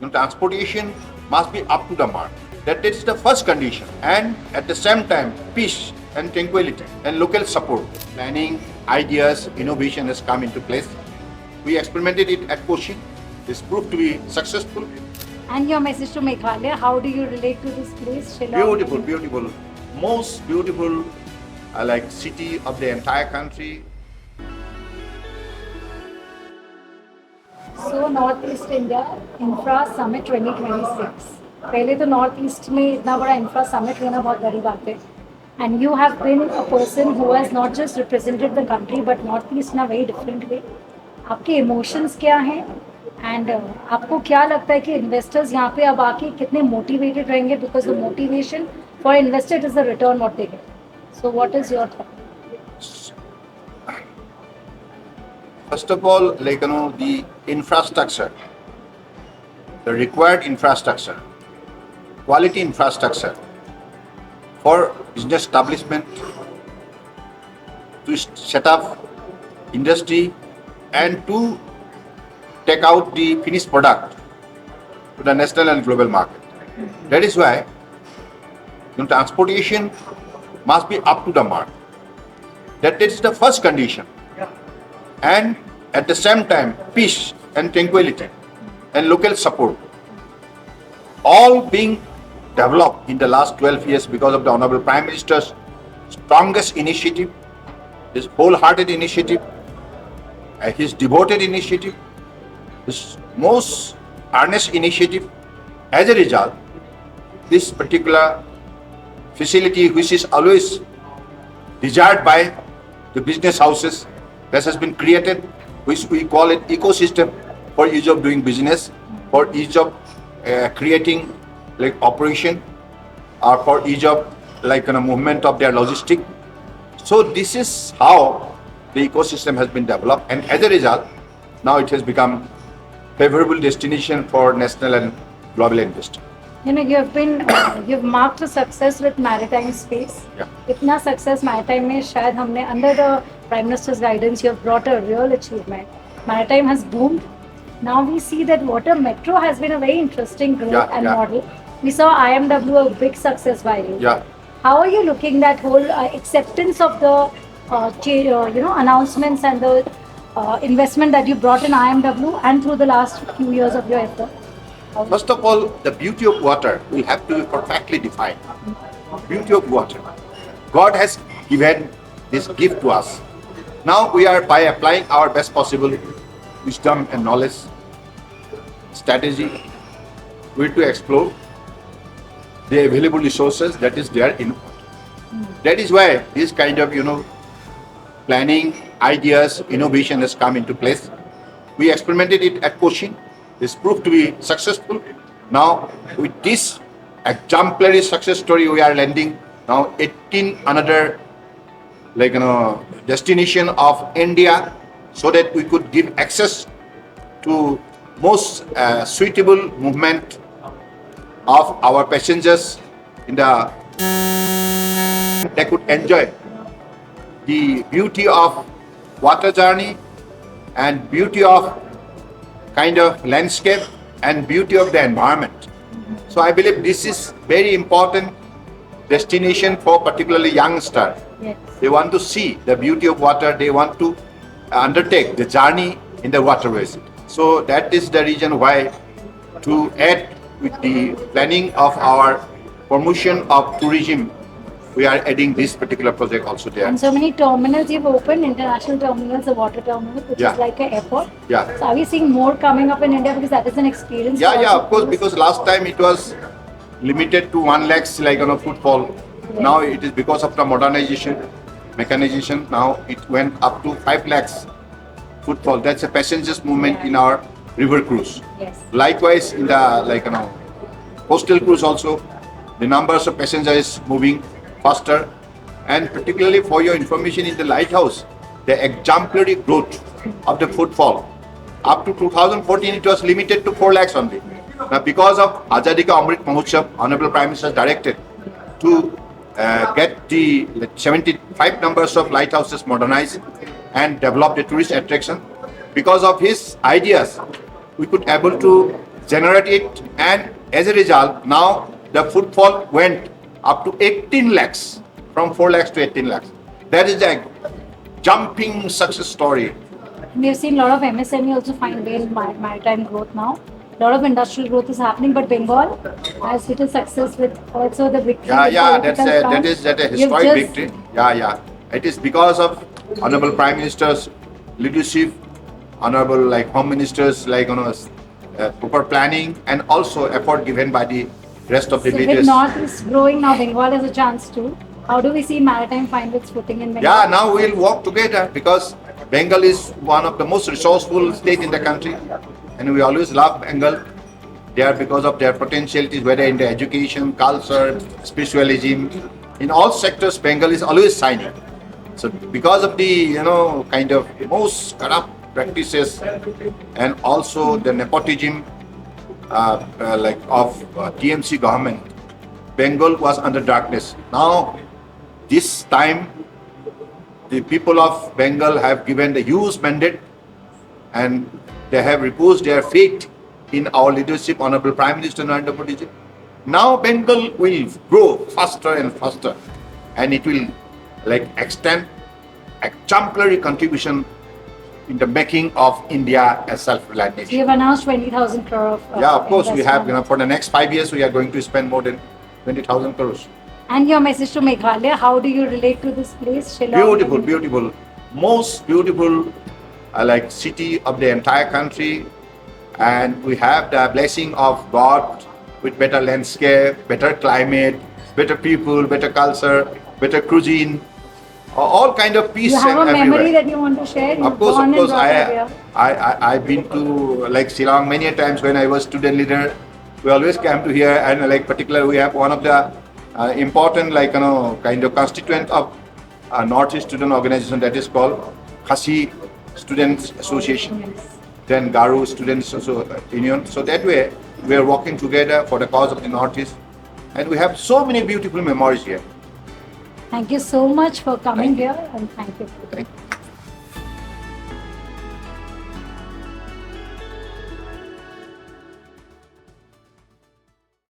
transportation must be up to the mark. That is the first condition. And at the same time, peace and tranquility and local support. Planning, ideas, innovation has come into place. We experimented it at Kochi. This proved to be successful. And your message to Meghalaya, how do you relate to this place? Shillong? Beautiful, beautiful. Most beautiful like city of the entire country. So north east India infra summit 2026 पहले तो north east में इतना बड़ा infra summit होना बहुत बड़ी बात है and you have been a person who has not just represented the country but north east in a very different way आपके इमोशंस क्या हैं एंड आपको क्या लगता है कि इन्वेस्टर्स यहाँ पे अब आके कितने मोटिवेटेड रहेंगे because the motivation for investor is the return what they get so what is your thought First of all, the infrastructure, the required infrastructure, quality infrastructure for business establishment, to set up industry and to take out the finished product to the national and global market. That is why transportation must be up to the mark. That is the first condition. And at the same time, peace and tranquility and local support, all being developed in the last 12 years because of the Honorable Prime Minister's strongest initiative, his wholehearted initiative, his devoted initiative, his most earnest initiative. As a result, this particular facility, which is always desired by the business houses, that has been created, which we call it ecosystem for ease of doing business, for ease of creating operation, or for ease of movement of their logistic. So this is how the ecosystem has been developed, and as a result, now it has become favorable destination for national and global investors. You know, you've marked a success with maritime space. Yeah. इतना success maritime में शायद हमने under the Prime Minister's guidance, you have brought a real achievement. Maritime has boomed. Now we see that Water Metro has been a very interesting growth and model. We saw IMW a big success by you. Yeah. How are you looking that whole acceptance of the announcements and the investment that you brought in IMW and through the last few years of your effort? First of all, the beauty of water will have to be perfectly defined. Beauty of water. God has given this gift to us. Now we are, by applying our best possible wisdom and knowledge, strategy, we are to explore the available resources that is there in water. That is why this kind of, planning, ideas, innovation has come into place. We experimented it at Kochi. This proved to be successful. Now, with this exemplary success story, we are landing now 18 another destination of India, so that we could give access to most suitable movement of our passengers in the they could enjoy the beauty of water journey and beauty of kind of landscape and beauty of the environment. So I believe this is very important destination for particularly youngsters. Yes. They want to see the beauty of water. They want to undertake the journey in the waterways. So that is the reason why, to add with the planning of our promotion of tourism, we are adding this particular project also there. And so many terminals you've opened, international terminals, the water terminal, which is like an airport. Yeah. So are we seeing more coming up in India because that is an experience? Yeah, of course, because last time it was limited to 1 lakh footfall. Yes. Now it is because of the modernization, mechanization. Now it went up to 5 lakhs footfall. That's a passengers movement in our river cruise. Yes. Likewise, in the coastal cruise also, the numbers of passengers is moving faster, and particularly for your information, in the lighthouse, the exemplary growth of the footfall. Up to 2014, it was limited to 4 lakhs only. Now, because of Azadi Ka Amrit Mahotsav, Honorable Prime Minister directed to get the 75 numbers of lighthouses modernized and develop the tourist attraction. Because of his ideas, we could able to generated it, and as a result, now the footfall went up to 18 lakhs, from 4 lakhs to 18 lakhs. That is a jumping success story. We have seen a lot of MSME also find way in maritime growth now. A lot of industrial growth is happening, but Bengal has little success with also the victory. That is a historic victory. It is because of Honorable Prime Minister's leadership, Honorable Home Ministers proper planning, and also effort given by the rest of the leaders. With Northeast growing now, Bengal has a chance too. How do we see maritime find its footing in Bengal? Yeah, now we'll work together because Bengal is one of the most resourceful states in the country, and we always love Bengal. They are because of their potentialities, whether in the education, culture, spiritualism, in all sectors, Bengal is always shining. So because of the kind of most corrupt practices and also the nepotism of TMC government, Bengal was under darkness. Now, this time, the people of Bengal have given the huge mandate, and they have reposed their faith in our leadership, Honorable Prime Minister Narendra Modi ji. Now Bengal will grow faster and faster, and it will extend exemplary contribution in the making of India as self-reliant nation. We have announced 20,000 crore of of course we have. investment. For the next 5 years, we are going to spend more than 20,000 crores. And your message to Meghalaya, how do you relate to this place? Shillong? Beautiful, most beautiful city of the entire country, and we have the blessing of God with better landscape, better climate, better people, better culture, better cuisine, all kind of peace. You have a everywhere. memory that you want to share? Of course. I've been to Shillong many a times when I was student leader. We always came to here, and particularly we have one of the important kind of constituent of Northeast student organization, that is called Khasi Students Association, Yes. then Garu Students Union. So that way we are working together for the cause of the Northeast, and we have so many beautiful memories here. Thank you so much for coming here, and thank you. Thank you.